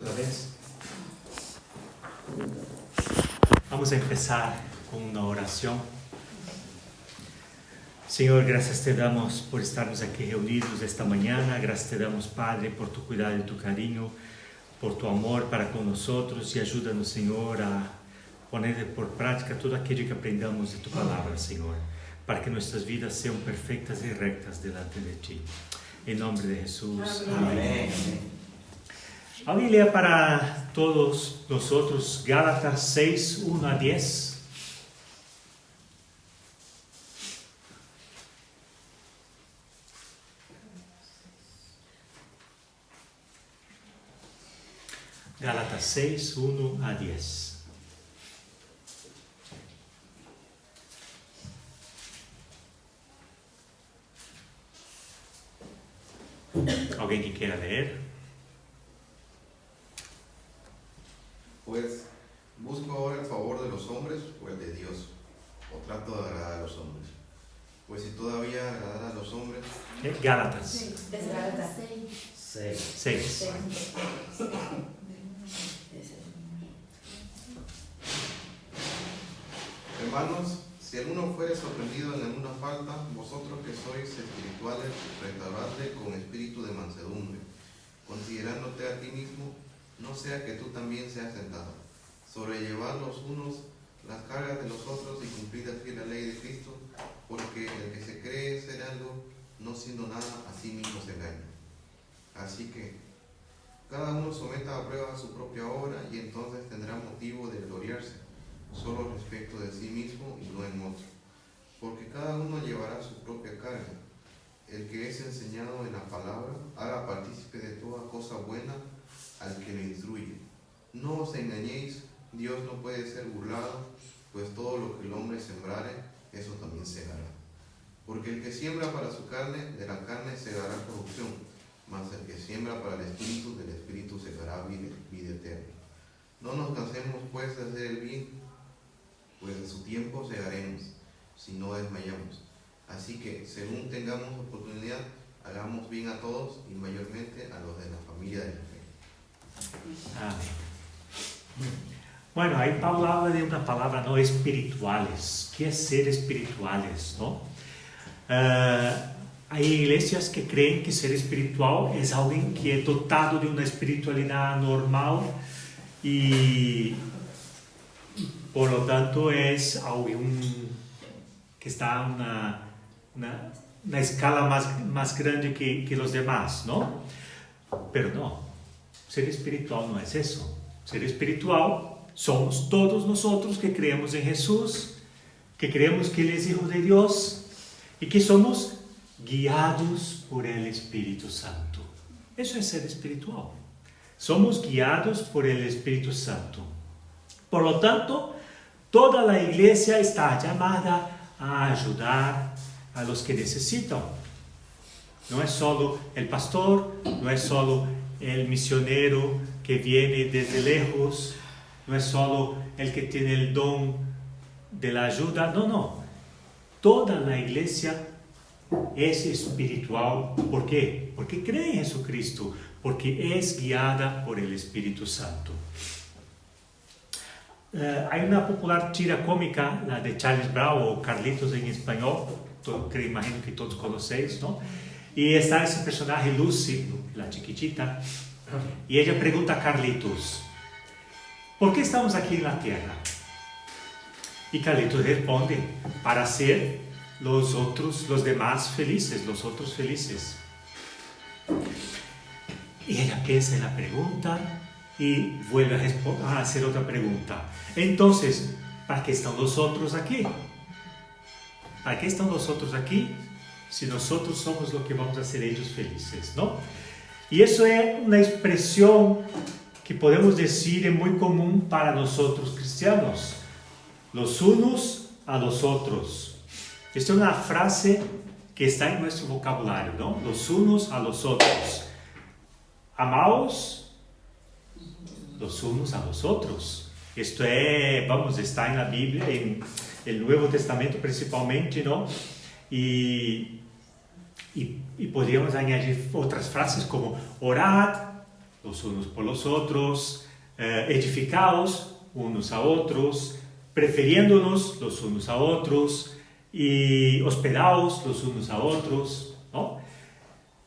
Otra vez. Vamos a empezar con una oración. Señor, gracias te damos por estarnos aquí reunidos esta mañana. Gracias te damos, Padre, por tu cuidado y tu cariño, por tu amor para con nosotros. Y ayúdanos, Señor, a poner por práctica todo aquello que aprendamos de tu palabra, Señor, para que nuestras vidas sean perfectas y rectas delante de ti. En nombre de Jesús. Amén. Alguien lea para todos nosotros Gálatas 6, 1 a 10. Gálatas 6, 1 a 10. ¿Alguien que quiera leer? Pues, ¿busco ahora el favor de los hombres o el de Dios? ¿O trato de agradar a los hombres? Pues si todavía agradara a los hombres... Gálatas 6. Hermanos, si alguno fuere sorprendido en alguna falta, vosotros que sois espirituales, restauradle con espíritu de mansedumbre, considerándote a ti mismo, no sea que tú también seas tentado. Sobrellevad los unos las cargas de los otros y cumplid así la ley de Cristo, porque el que se cree ser algo, no siendo nada, a sí mismo se engaña. Así que cada uno someta a prueba su propia obra y entonces tendrá motivo de gloriarse, solo respecto de sí mismo y no en otro. Porque cada uno llevará su propia carga. El que es enseñado en la palabra, haga partícipe de toda cosa buena al que le instruye. No os engañéis, Dios no puede ser burlado, pues todo lo que el hombre sembrare, eso también segará. Porque el que siembra para su carne, de la carne segará corrupción, mas el que siembra para el espíritu, del espíritu segará vida eterna. No nos cansemos pues de hacer el bien, pues en su tiempo segaremos, si no desmayamos. Así que, según tengamos oportunidad, hagamos bien a todos y mayormente a los de la familia de la fe. Amén. Bueno, ahí Pablo habla de una palabra, ¿no? Espirituales. ¿Qué es ser espirituales, no? Hay iglesias que creen que ser espiritual es alguien que es dotado de una espiritualidad normal y por lo tanto es alguien que está en una escala más grande que los demás, ¿no? Pero no, ser espiritual no es eso. Ser espiritual somos todos nosotros que creemos en Jesús, que creemos que Él es Hijo de Dios y que somos guiados por el Espíritu Santo. Eso es ser espiritual. Somos guiados por el Espíritu Santo. Por lo tanto, toda la iglesia está llamada a ayudar a los que necesitan. No es solo el pastor, no es solo el misionero que viene desde lejos, no es solo el que tiene el don de la ayuda, no. Toda la iglesia es espiritual. ¿Por qué? Porque cree en Jesucristo, porque es guiada por el Espíritu Santo. Hay una popular tira cómica, la de Charles Brown o Carlitos en español, que imagino que todos conocéis, ¿no? Y está ese personaje Lucy, la chiquitita, y ella pregunta a Carlitos, ¿por qué estamos aquí en la tierra? Y Carlitos responde, para hacer los demás felices, los otros felices. Y ella piensa en la pregunta y vuelve a hacer otra pregunta. Entonces, ¿para qué están los otros aquí? ¿Para qué están los otros aquí? Si nosotros somos lo que vamos a hacer ellos felices, ¿no? Y eso es una expresión que podemos decir es muy común para nosotros cristianos. Los unos a los otros. Esta es una frase que está en nuestro vocabulario, ¿no? Los unos a los otros. Amaos los unos a los otros. Esto está en la Biblia, en el Nuevo Testamento principalmente, ¿no? Y podríamos añadir otras frases como orad los unos por los otros, edificados unos a otros, prefiriéndonos los unos a otros y hospedados los unos a otros, ¿no?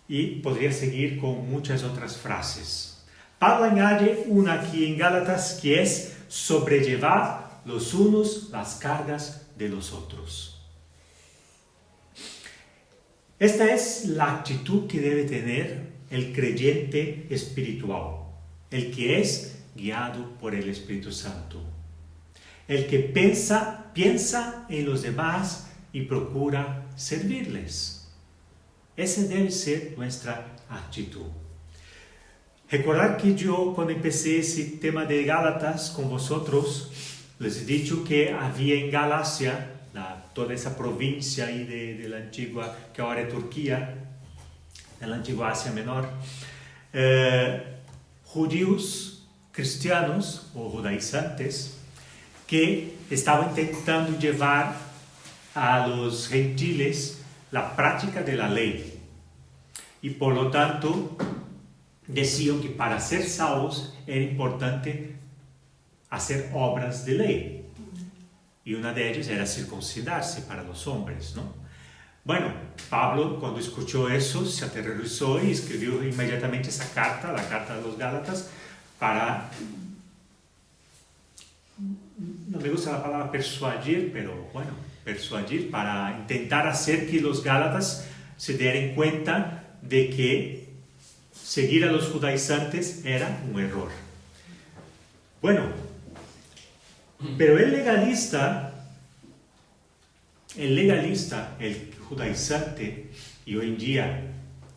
Y podría seguir con muchas otras frases. Pablo añade una aquí en Gálatas que es sobrellevar los unos las cargas de los otros. Esta es la actitud que debe tener el creyente espiritual, el que es guiado por el Espíritu Santo, el que piensa en los demás y procura servirles. Esa debe ser nuestra actitud. Recordar que yo, cuando empecé ese tema de Gálatas con vosotros, les he dicho que había en Galacia, toda esa provincia ahí de la antigua, que ahora es Turquía, en la antigua Asia Menor, judíos cristianos o judaizantes que estaban intentando llevar a los gentiles la práctica de la ley. Y por lo tanto, decían que para ser salvos era importante hacer obras de ley. Y una de ellas era circuncidarse para los hombres, ¿no? Bueno, Pablo, cuando escuchó eso, se aterrorizó y escribió inmediatamente esa carta, la carta de los Gálatas, para, no me gusta la palabra persuadir, pero bueno, persuadir, para intentar hacer que los Gálatas se dieran cuenta de que seguir a los judaizantes era un error. Bueno, pero el legalista, el judaizante, y hoy en día,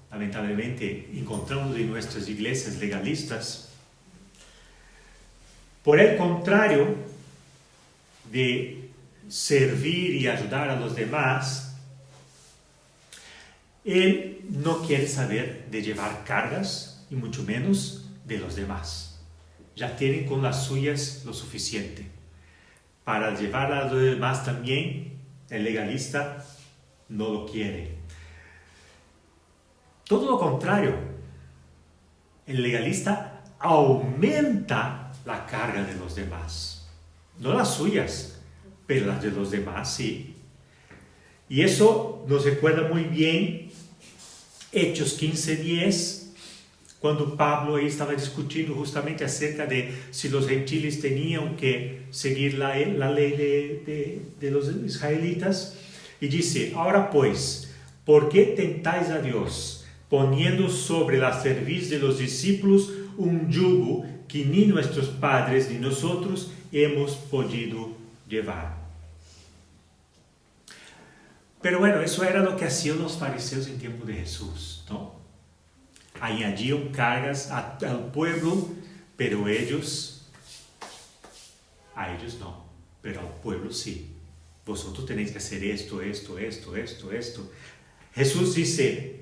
lamentablemente, encontramos en nuestras iglesias legalistas, por el contrario de servir y ayudar a los demás, él no quiere saber de llevar cargas y mucho menos de los demás. Ya tienen con las suyas lo suficiente. Para llevar a los demás también, el legalista no lo quiere. Todo lo contrario, el legalista aumenta la carga de los demás. No las suyas, pero las de los demás sí. Y eso nos recuerda muy bien Hechos 15:10, cuando Pablo ahí estaba discutiendo justamente acerca de si los gentiles tenían que seguir la ley de los israelitas. Y dice: ahora pues, ¿por qué tentáis a Dios, poniendo sobre la cerviz de los discípulos un yugo que ni nuestros padres ni nosotros hemos podido llevar? Pero bueno, eso era lo que hacían los fariseos en tiempo de Jesús, ¿no? Añadían cargas al pueblo, pero a ellos no, pero al pueblo sí. Vosotros tenéis que hacer esto. Jesús dice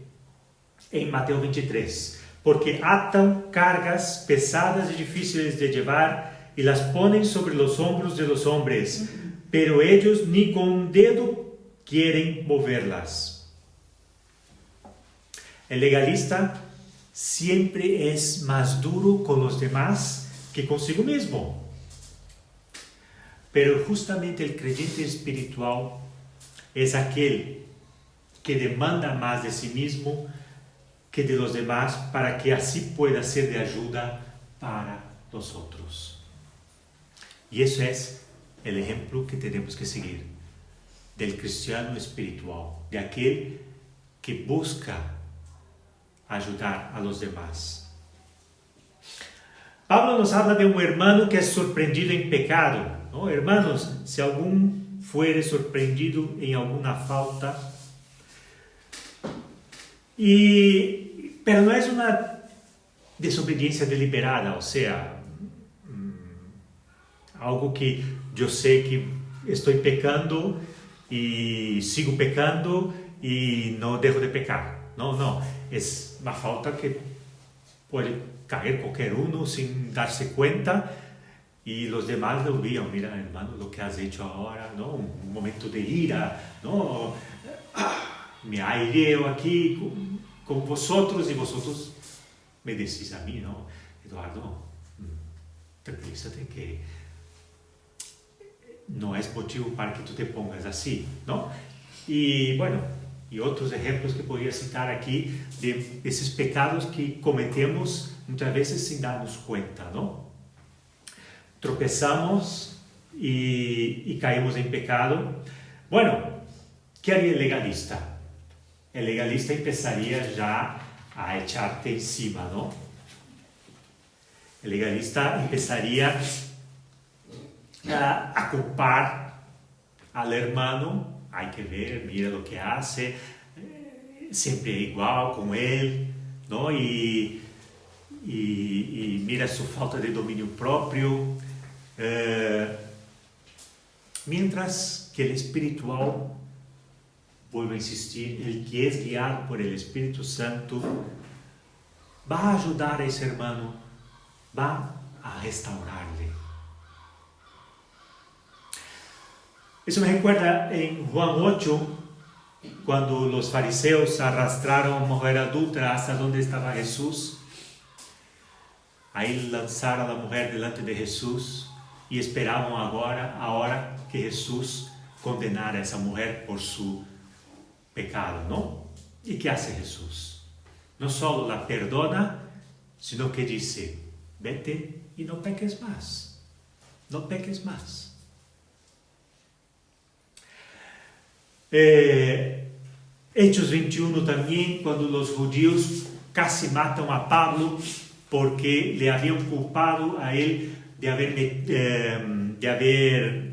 en Mateo 23, porque atan cargas pesadas y difíciles de llevar y las ponen sobre los hombros de los hombres, pero ellos ni con un dedo quieren moverlas. El legalista siempre es más duro con los demás que consigo mismo. Pero justamente el creyente espiritual es aquel que demanda más de sí mismo que de los demás, para que así pueda ser de ayuda para los otros. Y eso es el ejemplo que tenemos que seguir del cristiano espiritual, de aquel que busca ayudar a los demás. Pablo nos habla de un hermano que es sorprendido en pecado, ¿no? Hermanos, si algún fuere sorprendido en alguna falta, pero no es una desobediencia deliberada, o sea, algo que yo sé que estoy pecando y sigo pecando y no dejo de pecar. No, es una falta que puede caer cualquier uno sin darse cuenta, y los demás lo vean: mira, hermano, lo que has hecho ahora, ¿no? Un momento de ira, ¿no? Me aireo aquí con vosotros y vosotros me decís a mí, ¿no? Eduardo, tranquilízate que no es motivo para que tú te pongas así, ¿no? Y bueno, y otros ejemplos que podría citar aquí de esos pecados que cometemos muchas veces sin darnos cuenta, ¿no? Tropezamos y caímos en pecado. Bueno, ¿qué haría el legalista? El legalista empezaría ya a echarte encima, ¿no? El legalista empezaría a culpar al hermano. Hay que ver, mira lo que hace, siempre igual con él, ¿no? Y mira su falta de dominio propio. Mientras que el espiritual, vuelvo a insistir, el que es guiado por el Espíritu Santo, va a ayudar a ese hermano, va a restaurarle. Eso me recuerda en Juan 8, cuando los fariseos arrastraron a una mujer adúltera hasta donde estaba Jesús. Ahí lanzaron a la mujer delante de Jesús y esperaban ahora que Jesús condenara a esa mujer por su pecado, ¿no? ¿Y qué hace Jesús? No solo la perdona, sino que dice, vete y no peques más. No peques más. Hechos 21 también, cuando los judíos casi matan a Pablo porque le habían culpado a él de haber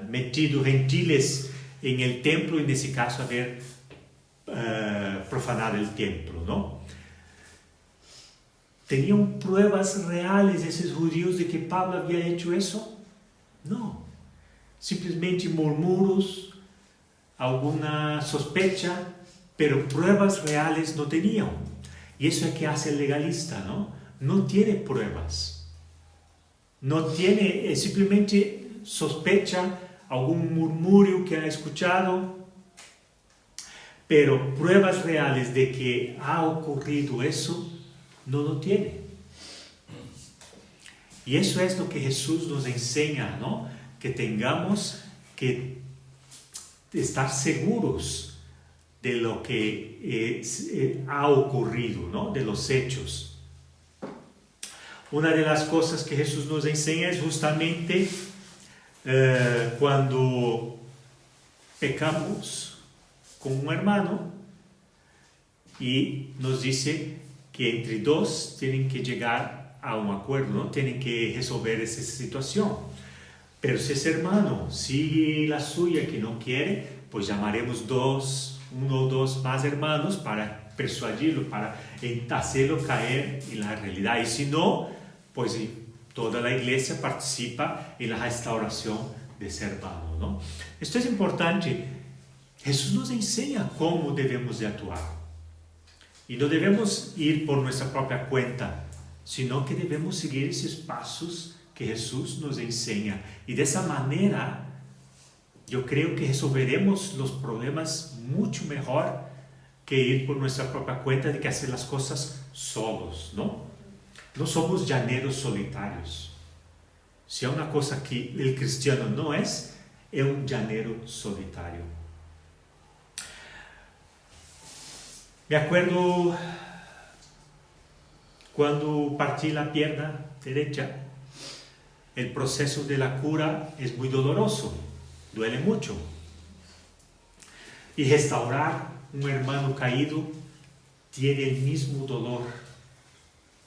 metido gentiles en el templo, y en ese caso haber profanado el templo, ¿no? ¿Tenían pruebas reales esos judíos de que Pablo había hecho eso? No. Simplemente murmuros, alguna sospecha, pero pruebas reales no tenían. Y eso es que hace el legalista, ¿no? No tiene pruebas. No tiene, simplemente sospecha, algún murmurio que ha escuchado, pero pruebas reales de que ha ocurrido eso, no lo tiene. Y eso es lo que Jesús nos enseña, ¿no? Que tengamos que estar seguros de lo que ha ocurrido, ¿no? De los hechos. Una de las cosas que Jesús nos enseña es justamente cuando pecamos con un hermano y nos dice que entre dos tienen que llegar a un acuerdo, ¿no? Tienen que resolver esa situación. Pero si ese hermano sigue la suya que no quiere, pues llamaremos uno o dos más hermanos para persuadirlo, para hacerlo caer en la realidad. Y si no, pues toda la iglesia participa en la restauración de ese hermano, ¿no? Esto es importante. Jesús nos enseña cómo debemos de actuar. Y no debemos ir por nuestra propia cuenta, sino que debemos seguir esos pasos que Jesús nos enseña. Y de esa manera, yo creo que resolveremos los problemas mucho mejor que ir por nuestra propia cuenta, de que hacer las cosas solos, ¿no? No somos llaneros solitarios. Si hay una cosa que el cristiano no es un llanero solitario. Me acuerdo cuando partí la pierna derecha. El proceso de la cura es muy doloroso, duele mucho. Y restaurar un hermano caído tiene el mismo dolor.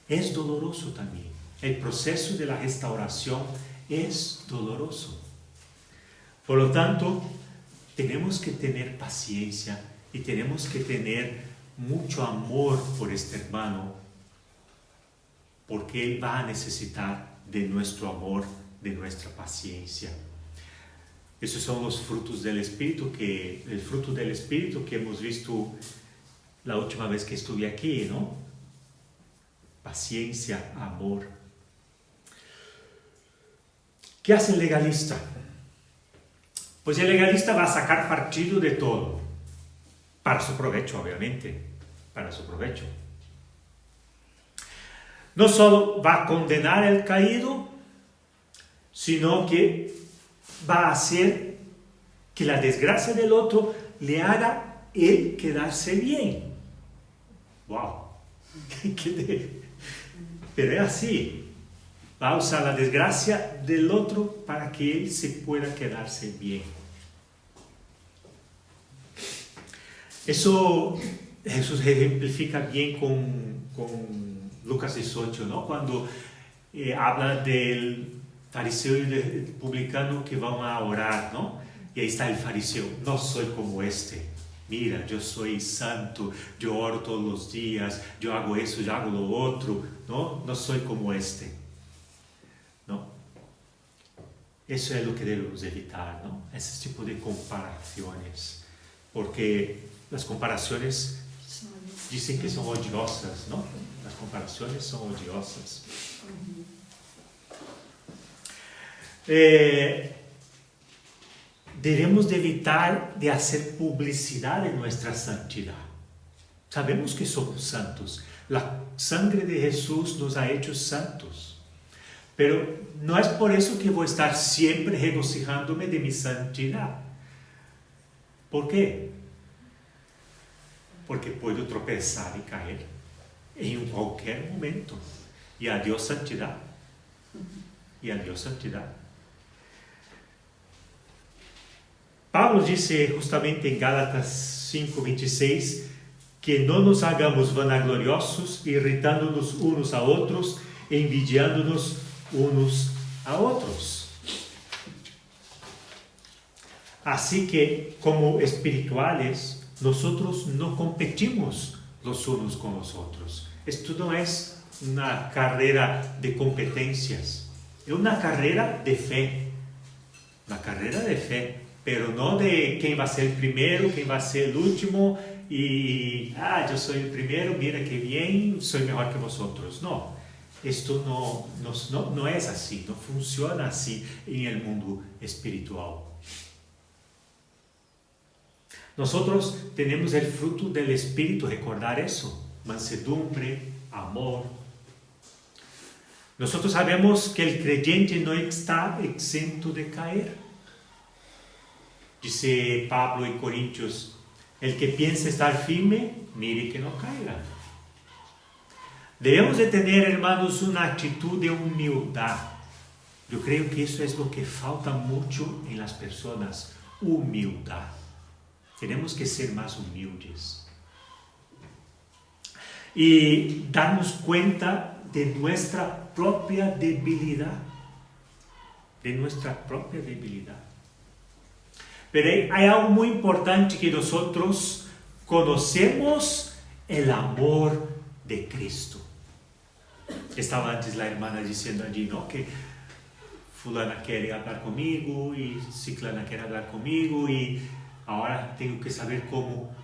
Es doloroso también. El proceso de la restauración es doloroso. Por lo tanto, tenemos que tener paciencia y tenemos que tener mucho amor por este hermano, porque él va a necesitar de nuestro amor, de nuestra paciencia. Esos son los frutos del Espíritu, el fruto del Espíritu que hemos visto la última vez que estuve aquí, ¿no? Paciencia, amor. ¿Qué hace el legalista? Pues el legalista va a sacar partido de todo, para su provecho, obviamente, para su provecho. no solo va a condenar al caído, sino que va a hacer que la desgracia del otro le haga él quedarse bien. ¡Wow! Pero es así. Va a usar la desgracia del otro para que él se pueda quedarse bien. Eso Jesús ejemplifica bien con Lucas 18, ¿no? Cuando habla del fariseo y del publicano que van a orar, ¿no? Y ahí está el fariseo: no soy como este. Mira, yo soy santo, yo oro todos los días, yo hago eso, yo hago lo otro, ¿no? No soy como este, ¿no? Eso es lo que debemos evitar, ¿no? Ese tipo de comparaciones, porque las comparaciones dicen que son odiosas, ¿no? Las comparaciones son odiosas. Debemos de evitar de hacer publicidad de nuestra santidad. Sabemos que somos santos. La sangre de Jesús nos ha hecho santos. Pero no es por eso que voy a estar siempre regocijándome de mi santidad. ¿Por qué? Porque puedo tropezar y caer en cualquier momento. Y adiós santidad. Y adiós santidad. Pablo dice justamente en Gálatas 5:26 que no nos hagamos vanagloriosos, irritándonos unos a otros, envidiándonos unos a otros. Así que, como espirituales, nosotros no competimos los unos con los otros. Esto no es una carrera de competencias, es una carrera de fe. Una carrera de fe, pero no de quién va a ser el primero, quién va a ser el último, y yo soy el primero, mira qué bien, soy mejor que vosotros. No, esto no es así, no funciona así en el mundo espiritual. Nosotros tenemos el fruto del Espíritu, recordar eso: mansedumbre, amor. Nosotros sabemos que el creyente no está exento de caer. Dice Pablo en Corintios: el que piensa estar firme, mire que no caiga. Debemos de tener, hermanos, una actitud de humildad. Yo creo que eso es lo que falta mucho en las personas: humildad. Tenemos que ser más humildes y darnos cuenta de nuestra propia debilidad. Pero hay algo muy importante, que nosotros conocemos el amor de Cristo. Estaba antes la hermana diciendo allí, ¿no?, que fulana quiere hablar conmigo y ciclana quiere hablar conmigo, y ahora tengo que saber cómo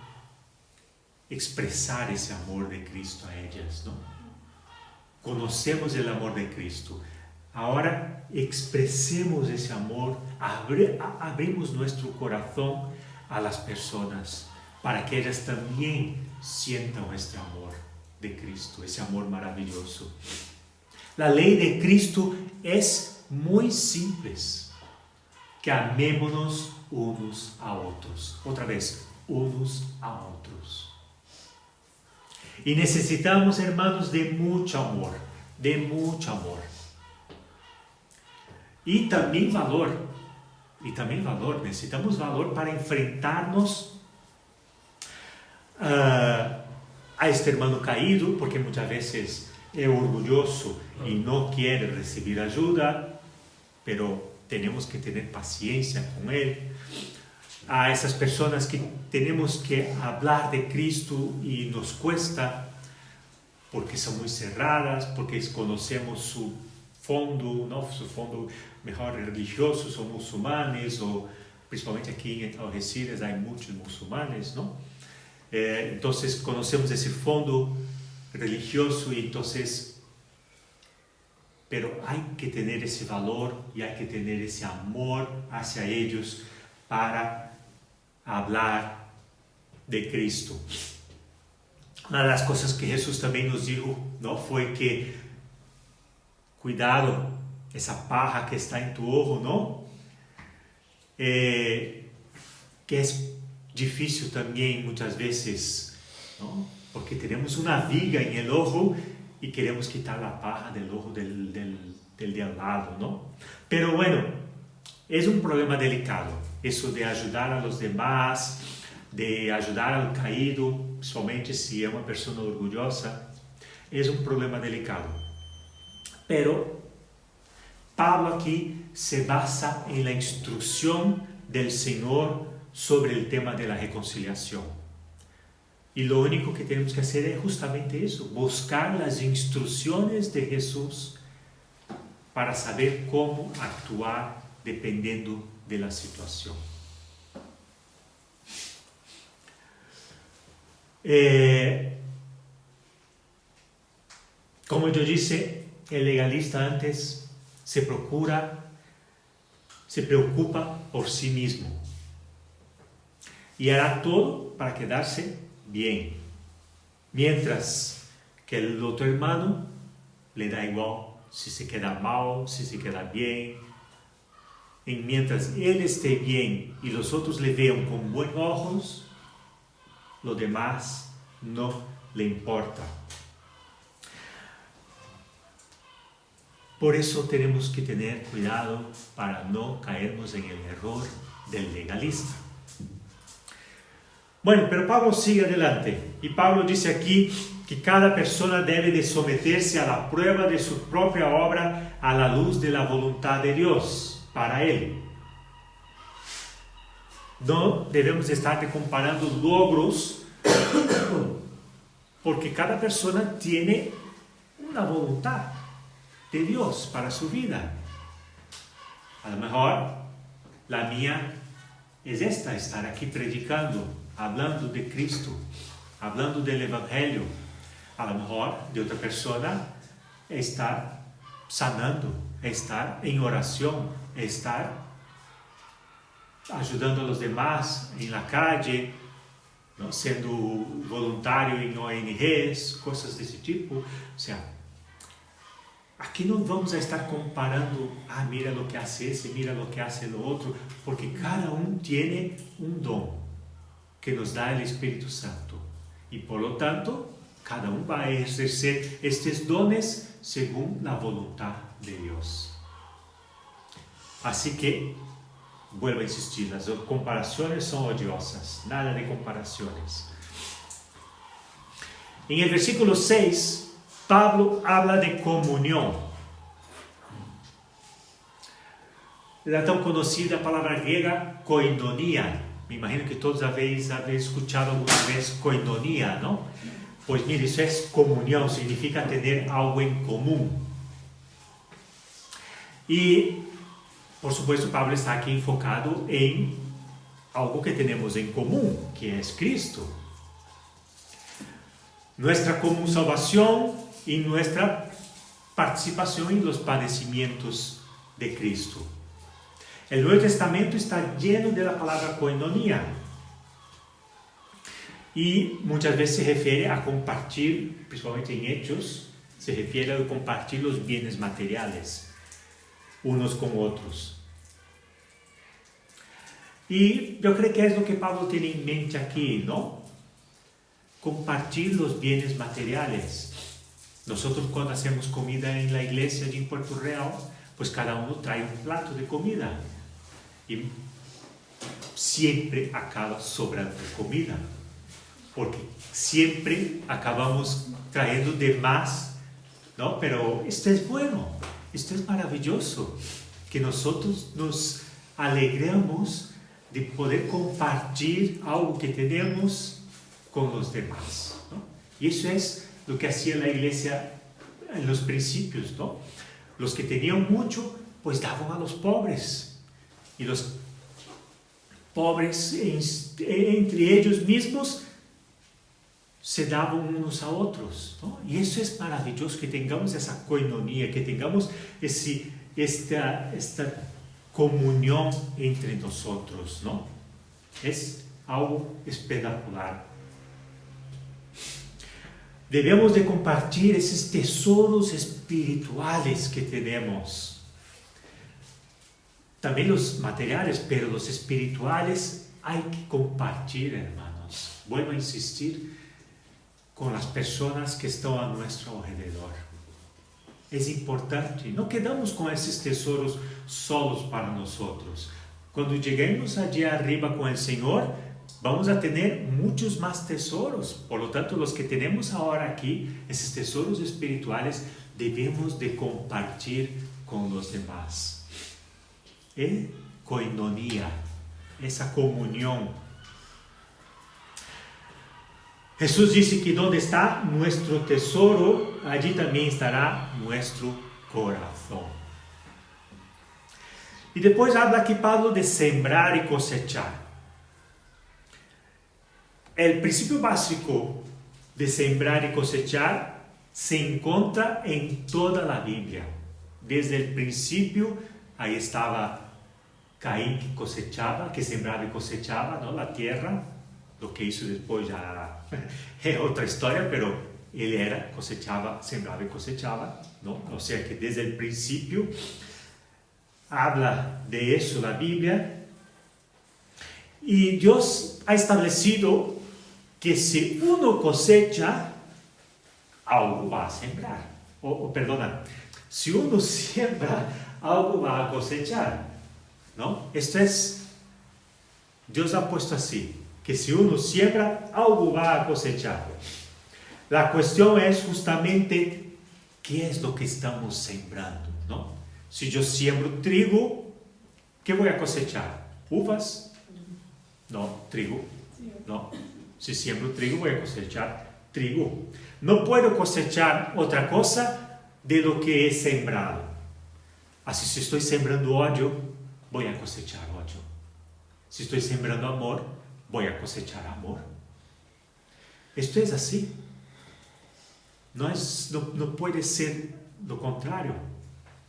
expresar ese amor de Cristo a ellas, ¿no? Conocemos el amor de Cristo. Ahora expresemos ese amor, abrimos nuestro corazón a las personas para que ellas también sientan este amor de Cristo, ese amor maravilloso. La ley de Cristo es muy simple: que amémonos unos a otros. Otra vez, unos a otros. Y necesitamos, hermanos, de mucho amor, y también valor. Necesitamos valor para enfrentarnos a este hermano caído, porque muchas veces es orgulloso y no quiere recibir ayuda, pero tenemos que tener paciencia con él. A esas personas que tenemos que hablar de Cristo y nos cuesta, porque son muy cerradas, porque conocemos su fondo, ¿no?, su fondo mejor religioso, son musulmanes, o principalmente aquí en Algeciras hay muchos musulmanes, ¿no? Entonces conocemos ese fondo religioso, y entonces, pero hay que tener ese valor y hay que tener ese amor hacia ellos para hablar de Cristo. Una de las cosas que Jesús también nos dijo, ¿no?, fue que cuidado, esa paja que está en tu ojo, ¿no? Que es difícil también muchas veces, ¿no? Porque tenemos una viga en el ojo y queremos quitar la paja del ojo del de al lado, ¿no? Pero bueno, es un problema delicado, eso de ayudar a los demás, de ayudar al caído, principalmente si es una persona orgullosa, es un problema delicado. Pero Pablo aquí se basa en la instrucción del Señor sobre el tema de la reconciliación. Y lo único que tenemos que hacer es justamente eso, buscar las instrucciones de Jesús para saber cómo actuar dependiendo de la situación. Como yo dije, el legalista antes se preocupa por sí mismo y hará todo para quedarse bien, mientras que el otro hermano le da igual si se queda mal, si se queda bien. Y mientras él esté bien y los otros le vean con buenos ojos, lo demás no le importa. Por eso tenemos que tener cuidado para no caernos en el error del legalista. Bueno, pero Pablo sigue adelante y Pablo dice aquí que cada persona debe de someterse a la prueba de su propia obra a la luz de la voluntad de Dios para él. No debemos estar comparando logros porque cada persona tiene una voluntad de Dios para su vida. A lo mejor la mía es esta, estar aquí predicando, hablando de Cristo, hablando del Evangelio. A lo mejor de otra persona estar sanando, estar en oración, estar ayudando a los demás en la calle, ¿no? Siendo voluntario en ONGs, cosas de ese tipo. O sea, aquí no vamos a estar comparando, mira lo que hace ese, mira lo que hace lo otro, porque cada uno tiene un don que nos da el Espíritu Santo. Y por lo tanto, cada uno va a ejercer estos dones según la voluntad de Dios. Así que, vuelvo a insistir, las comparaciones son odiosas, nada de comparaciones. En el versículo 6, Pablo habla de comunión. La tan conocida palabra griega koinonia. Me imagino que todos habéis escuchado alguna vez koinonia, ¿no? Pues mire, eso es comunión, significa tener algo en común. Y, por supuesto, Pablo está aquí enfocado en algo que tenemos en común, que es Cristo. Nuestra común salvación y nuestra participación en los padecimientos de Cristo. El Nuevo Testamento está lleno de la palabra koinonia y muchas veces se refiere a compartir, principalmente en Hechos, se refiere a compartir los bienes materiales unos con otros. Y yo creo que es lo que Pablo tiene en mente aquí, ¿no? Compartir los bienes materiales. Nosotros cuando hacemos comida en la iglesia allí en Puerto Real, pues cada uno trae un plato de comida y siempre acaba sobrando comida, porque siempre acabamos trayendo de más, ¿no? Pero esto es bueno, esto es maravilloso, que nosotros nos alegremos de poder compartir algo que tenemos con los demás, ¿no? Y eso es lo que hacía la iglesia en los principios, ¿no? Los que tenían mucho, pues daban a los pobres. Y los pobres, entre ellos mismos, se daban unos a otros, ¿no? Y eso es maravilloso, que tengamos esa koinonia, que tengamos esta comunión entre nosotros, ¿no? Es algo espectacular. Debemos de compartir esos tesoros espirituales que tenemos. También los materiales, pero los espirituales hay que compartir, hermanos. Vuelvo a insistir, con las personas que están a nuestro alrededor. Es importante. No quedamos con esos tesoros solos para nosotros. Cuando lleguemos allí arriba con el Señor, vamos a tener muchos más tesoros. Por lo tanto, los que tenemos ahora aquí, esos tesoros espirituales, debemos de compartir con los demás. Koinonia, esa comunión. Jesús dice que donde está nuestro tesoro, allí también estará nuestro corazón. Y después habla aquí Pablo de sembrar y cosechar. El principio básico de sembrar y cosechar se encuentra en toda la Biblia. Desde el principio, ahí estaba Caín que cosechaba, que sembraba y cosechaba, ¿no? La tierra. Lo que hizo después ya es otra historia, pero él cosechaba, sembraba y cosechaba, ¿no? O sea que desde el principio habla de eso la Biblia. Y Dios ha establecido que si uno cosecha, algo va a sembrar. Perdona, si uno siembra, algo va a cosechar, ¿no? Esto es, Dios ha puesto así, que si uno siembra, algo va a cosechar. La cuestión es justamente qué es lo que estamos sembrando, ¿no? Si yo siembro trigo, ¿qué voy a cosechar? ¿Uvas? No, trigo. No. Si siembro trigo, voy a cosechar trigo. No puedo cosechar otra cosa de lo que he sembrado. Así, si estoy sembrando odio, voy a cosechar odio. Si estoy sembrando amor, voy a cosechar amor. Esto es así. No puede ser lo contrario,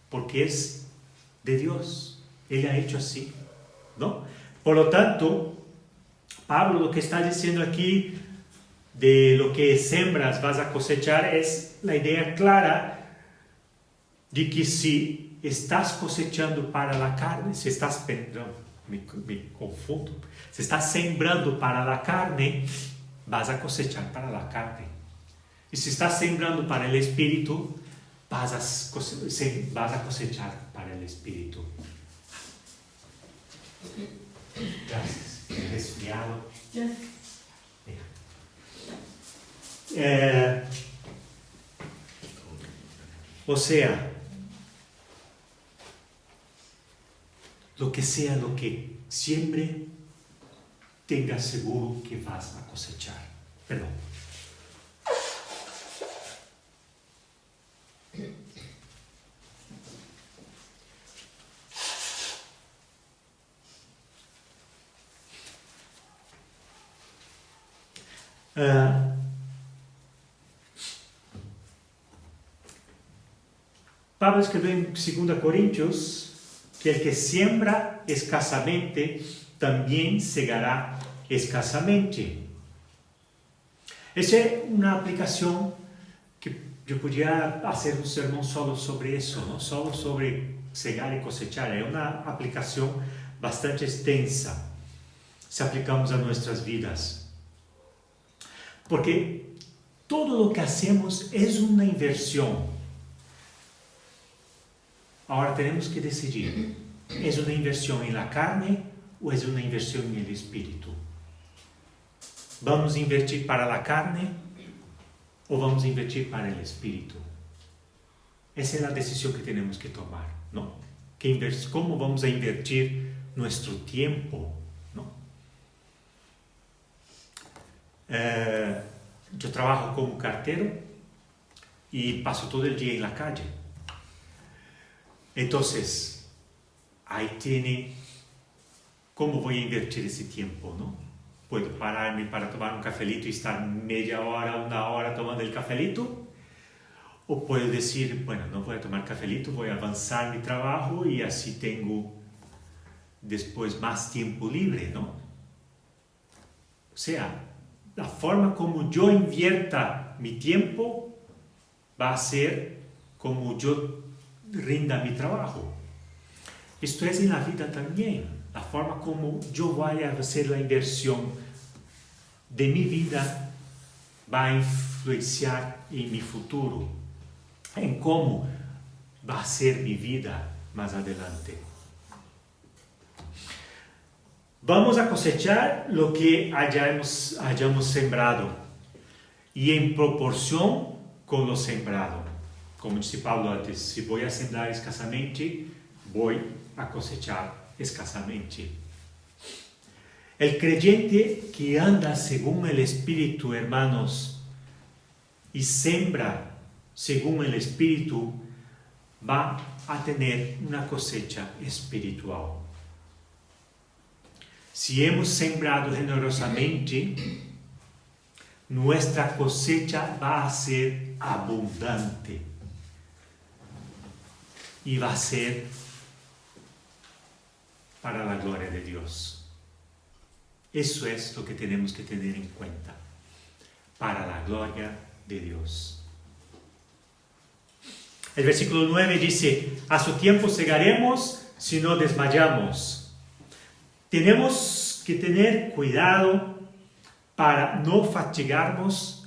porque es de Dios. Él ha hecho así, ¿no? Por lo tanto, Pablo lo que está diciendo aquí de lo que sembras vas a cosechar es la idea clara de que si estás cosechando para la carne, si estás, me confundo, si estás sembrando para la carne, vas a cosechar para la carne. Y si estás sembrando para el espíritu, vas a cosechar para el espíritu. Gracias. He resfriado. O sea, lo que sea lo que siempre tengas seguro que vas a cosechar. Perdón. Pablo escribió en 2 Corintios que el que siembra escasamente también segará escasamente. Esa es una aplicación que yo podría hacer un sermón solo sobre eso, ¿no? Solo sobre segar y cosechar. Es una aplicación bastante extensa si aplicamos a nuestras vidas. Porque todo lo que hacemos es una inversión. Ahora tenemos que decidir, ¿es una inversión en la carne o es una inversión en el espíritu? ¿Vamos a invertir para la carne o vamos a invertir para el espíritu? Esa es la decisión que tenemos que tomar, ¿no? ¿Cómo vamos a invertir nuestro tiempo, ¿no? Yo trabajo como cartero y paso todo el día en la calle. Entonces, ahí tiene cómo voy a invertir ese tiempo, ¿no? Puedo pararme para tomar un cafelito y estar media hora, una hora tomando el cafelito. O puedo decir, bueno, no voy a tomar cafelito, voy a avanzar mi trabajo y así tengo después más tiempo libre, ¿no? O sea, la forma como yo invierta mi tiempo va a ser como yo rinda mi trabajo. Esto es en la vida también, la forma como yo voy a hacer la inversión de mi vida va a influenciar en mi futuro, en cómo va a ser mi vida más adelante. Vamos a cosechar lo que hayamos sembrado y en proporción con lo sembrado. Como dice Pablo antes, si voy a sembrar escasamente, voy a cosechar escasamente. El creyente que anda según el Espíritu, hermanos, y siembra según el Espíritu, va a tener una cosecha espiritual. Si hemos sembrado generosamente, nuestra cosecha va a ser abundante y va a ser para la gloria de Dios. Eso es lo que tenemos que tener en cuenta, para la gloria de Dios. El versículo 9 dice: a su tiempo segaremos si no desmayamos. Tenemos que tener cuidado para no fatigarnos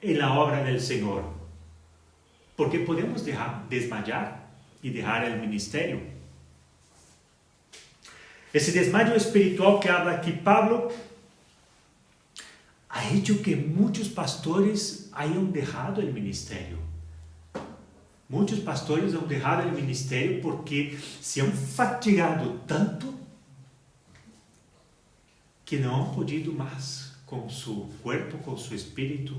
en la obra del Señor, porque podemos desmayar y dejar el ministerio. Ese desmayo espiritual que habla aquí Pablo ha hecho que muchos pastores hayan dejado el ministerio. Muchos pastores han dejado el ministerio porque se han fatigado tanto que no han podido más con su cuerpo, con su espíritu.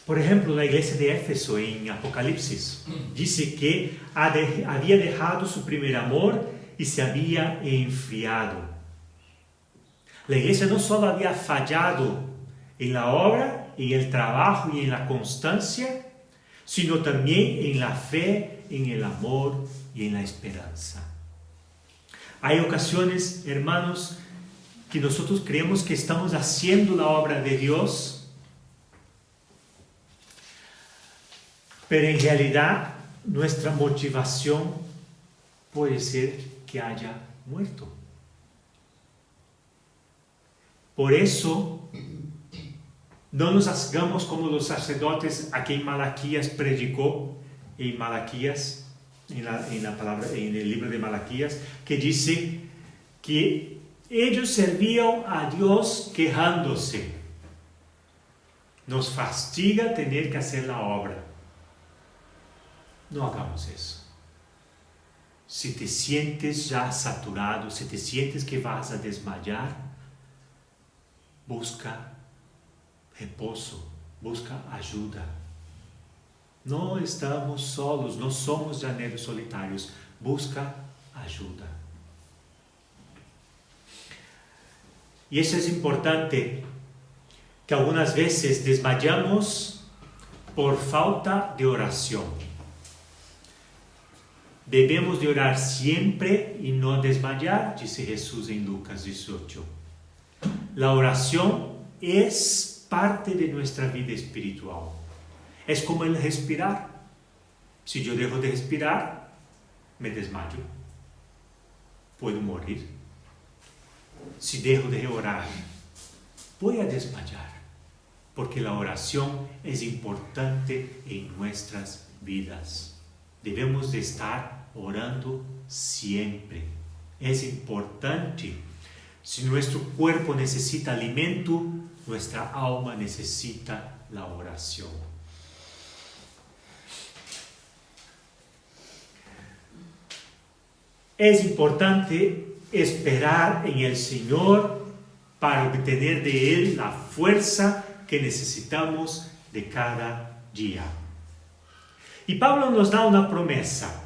Por ejemplo, la iglesia de Éfeso en Apocalipsis dice que había dejado su primer amor y se había enfriado. La iglesia no solo había fallado en la obra, en el trabajo y en la constancia, sino también en la fe, en el amor y en la esperanza. Hay ocasiones, hermanos, que nosotros creemos que estamos haciendo la obra de Dios, pero en realidad nuestra motivación puede ser que haya muerto. Por eso, no nos hagamos como los sacerdotes a quien Malaquías predicó, en Malaquías, en el libro de Malaquías, que dice que ellos servían a Dios quejándose. Nos fastiga tener que hacer la obra. No hagamos eso. Si te sientes ya saturado, si te sientes que vas a desmayar, busca reposo, busca ayuda. No estamos solos, no somos llaneros solitários. Busca ayuda. Y eso es importante, que algunas veces desmayamos por falta de oración. Debemos de orar siempre y no desmayar, dice Jesús en Lucas 18. La oración es parte de nuestra vida espiritual. Es como el respirar. Si yo dejo de respirar, me desmayo. Puedo morir. Si dejo de orar, voy a desmayar. Porque la oración es importante en nuestras vidas. Debemos de estar orando siempre. Es importante. Si nuestro cuerpo necesita alimento, nuestra alma necesita la oración. Es importante esperar en el Señor para obtener de Él la fuerza que necesitamos de cada día. Y Pablo nos da una promesa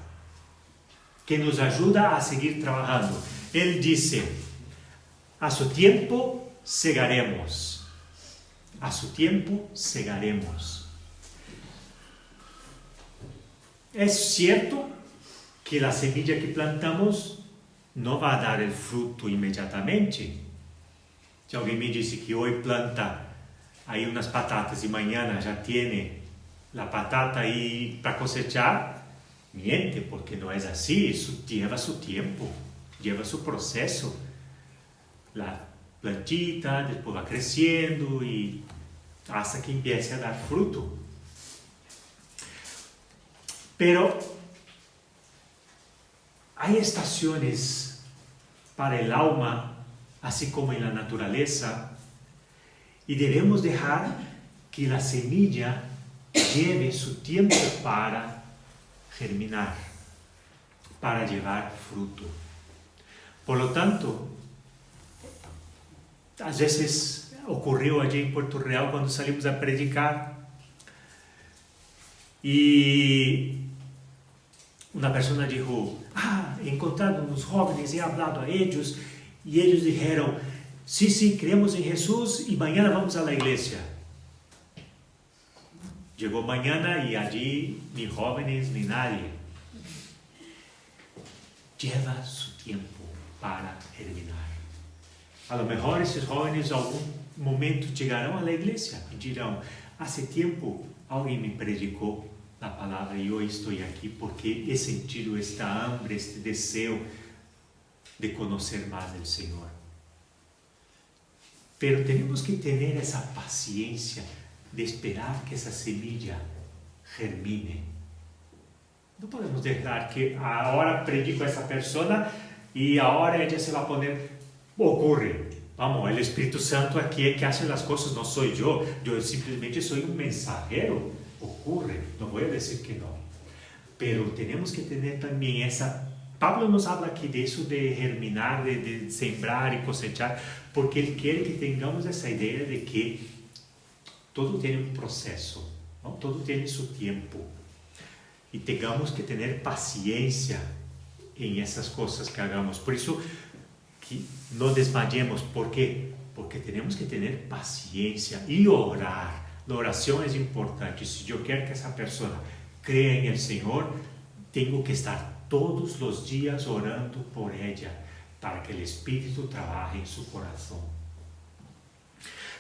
que nos ayuda a seguir trabajando. Él dice: a su tiempo segaremos. A su tiempo segaremos. Es cierto que la semilla que plantamos no va a dar el fruto inmediatamente. Si alguien me dice que hoy planta ahí unas patatas y mañana ya tiene la patata ahí para cosechar, miente, porque no es así. Eso lleva su tiempo, lleva su proceso. La plantita después va creciendo y hasta que empiece a dar fruto. Pero hay estaciones para el alma, así como en la naturaleza, y debemos dejar que la semilla lleve su tiempo para germinar, para llevar fruto. Por lo tanto, a veces ocurrió allí en Puerto Real cuando salimos a predicar y una persona dijo, he encontrado unos jóvenes, he hablado a ellos y ellos dijeron, sí, creemos en Jesús y mañana vamos a la iglesia. Llegó mañana y allí ni jóvenes ni nadie. Lleva su tiempo para germinar. A lo mejor esos jóvenes en algún momento llegarán a la iglesia y dirán, hace tiempo alguien me predicó la palabra y hoy estoy aquí porque he sentido esta hambre, este deseo de conocer más del Señor. Pero tenemos que tener esa paciencia de esperar que esa semilla germine. No podemos dejar que ahora predico a esa persona y ahora ella se va a poner, ocurre. Vamos, el Espíritu Santo aquí es que hace las cosas, no soy yo simplemente soy un mensajero. Ocurre, no voy a decir que no, pero tenemos que tener también esa. Pablo nos habla aquí de eso de germinar, de sembrar y cosechar, porque él quiere que tengamos esa idea de que todo tiene un proceso, ¿no? Todo tiene su tiempo y tengamos que tener paciencia en esas cosas que hagamos. Por eso que no desmayemos. ¿Por qué? Porque tenemos que tener paciencia y orar. La oración es importante. Si yo quiero que esa persona crea en el Señor, tengo que estar todos los días orando por ella para que el Espíritu trabaje en su corazón.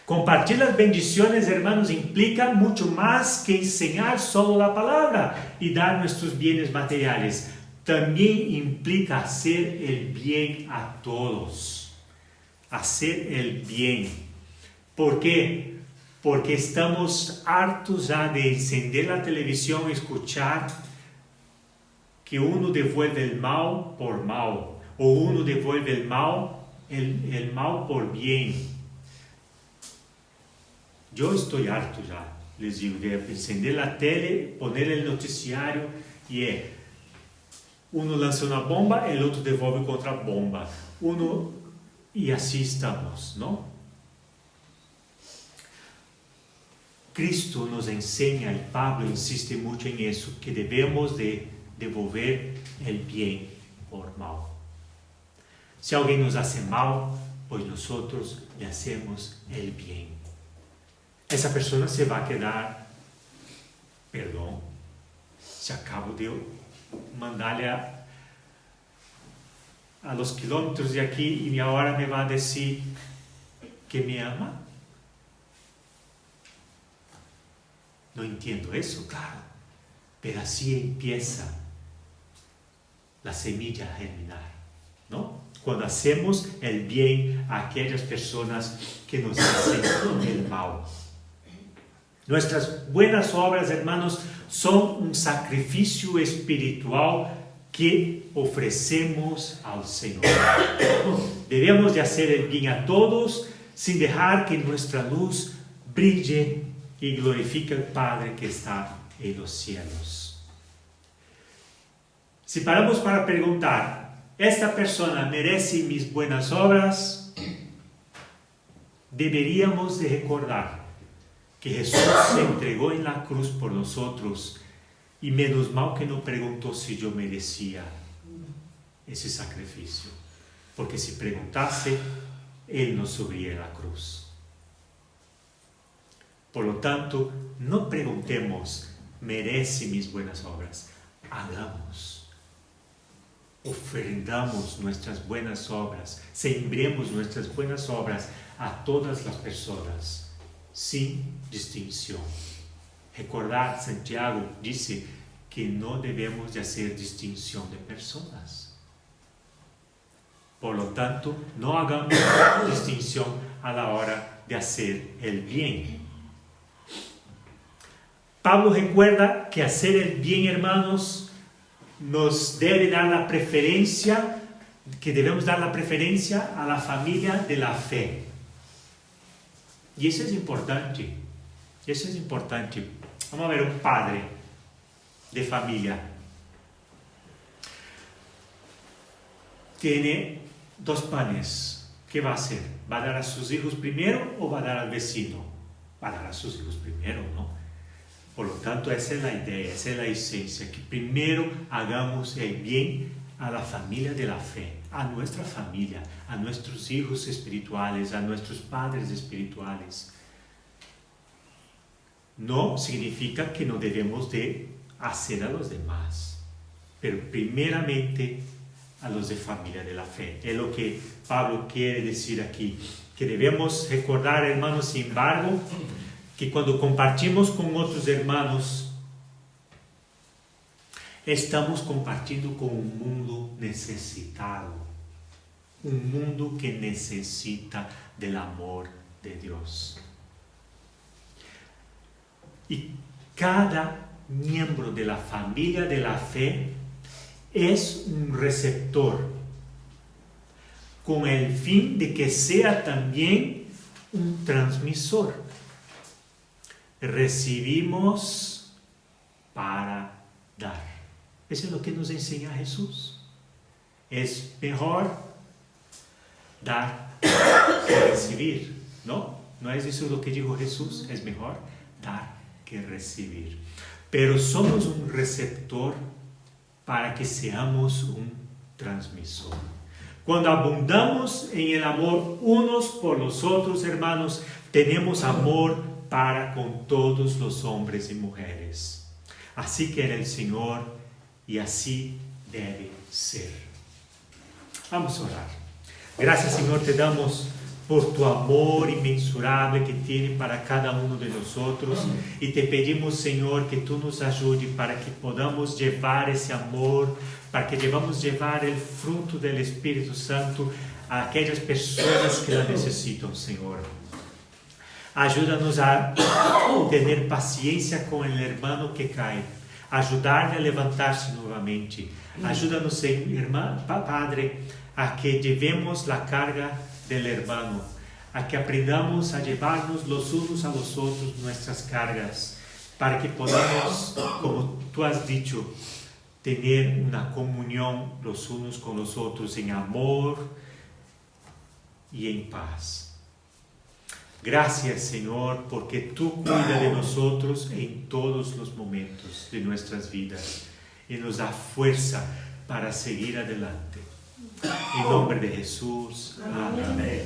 Compartir las bendiciones, hermanos, implica mucho más que enseñar solo la palabra y dar nuestros bienes materiales. También implica hacer el bien a todos. Hacer el bien. ¿Por qué? Porque estamos hartos ya de encender la televisión y escuchar que uno devuelve el mal por mal, o uno devuelve el mal por bien. Yo estoy harto ya, les digo, de encender la tele, poner el noticiario y uno lanza una bomba, el otro devuelve contra bomba. Y así estamos, ¿no? Cristo nos enseña, y Pablo insiste mucho en eso, que debemos de devolver el bien por mal. Si alguien nos hace mal, pues nosotros le hacemos el bien. Esa persona se va a quedar, perdón, si acabo de mandarle a los kilómetros de aquí y ahora me va a decir que me ama. No entiendo eso, claro, pero así empieza la semilla a germinar, ¿no? Cuando hacemos el bien a aquellas personas que nos hacen el mal. Nuestras buenas obras, hermanos, son un sacrificio espiritual que ofrecemos al Señor. Debemos de hacer el bien a todos sin dejar que nuestra luz brille y glorifique al Padre que está en los cielos. Si paramos para preguntar, ¿esta persona merece mis buenas obras? Deberíamos de recordar que Jesús se entregó en la cruz por nosotros y menos mal que no preguntó si yo merecía ese sacrificio, porque si preguntase, Él no subiría a la cruz. Por lo tanto, no preguntemos, ¿merece mis buenas obras? Hagamos. ofrendamos nuestras buenas obras, sembremos nuestras buenas obras a todas las personas, sin distinción. Recordar, Santiago dice que no debemos de hacer distinción de personas. Por lo tanto, no hagamos distinción a la hora de hacer el bien. Pablo recuerda que hacer el bien, hermanos, nos debe dar la preferencia, que debemos dar la preferencia a la familia de la fe. Y eso es importante. Eso es importante. Vamos a ver un padre de familia. Tiene 2 panes. ¿Qué va a hacer? ¿Va a dar a sus hijos primero o va a dar al vecino? Va a dar a sus hijos primero, ¿no? Por lo tanto, esa es la idea, esa es la esencia, que primero hagamos el bien a la familia de la fe, a nuestra familia, a nuestros hijos espirituales, a nuestros padres espirituales. No significa que no debemos de hacer a los demás, pero primeramente a los de familia de la fe. Es lo que Pablo quiere decir aquí, que debemos recordar, hermanos, sin embargo, que cuando compartimos con otros hermanos, estamos compartiendo con un mundo necesitado, un mundo que necesita del amor de Dios. Y cada miembro de la familia de la fe es un receptor, con el fin de que sea también un transmisor. Recibimos para dar. Eso es lo que nos enseña Jesús. Es mejor dar que recibir, ¿no? ¿No es eso lo que dijo Jesús? Es mejor dar que recibir. Pero somos un receptor para que seamos un transmisor. Cuando abundamos en el amor unos por los otros, hermanos, tenemos amor para con todos los hombres y mujeres. Así quiere el Señor y así debe ser. Vamos a orar. Gracias, Señor, te damos por tu amor inmensurable que tiene para cada uno de nosotros, y te pedimos, Señor, que tú nos ayudes para que podamos llevar ese amor, para que podamos llevar el fruto del Espíritu Santo a aquellas personas que la necesitan, Señor. Ayúdanos a tener paciencia con el hermano que cae, ayudarle a levantarse nuevamente. Ayúdanos, hermano, Padre, a que llevemos la carga del hermano, a que aprendamos a llevarnos los unos a los otros nuestras cargas, para que podamos, como tú has dicho, tener una comunión los unos con los otros en amor y en paz. Gracias, Señor, porque tú cuidas de nosotros en todos los momentos de nuestras vidas y nos da fuerza para seguir adelante. En nombre de Jesús. Amén.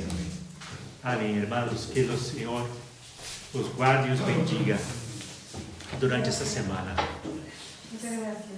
Amén, hermanos. Que el Señor os guarde y os bendiga durante esta semana. Muchas gracias.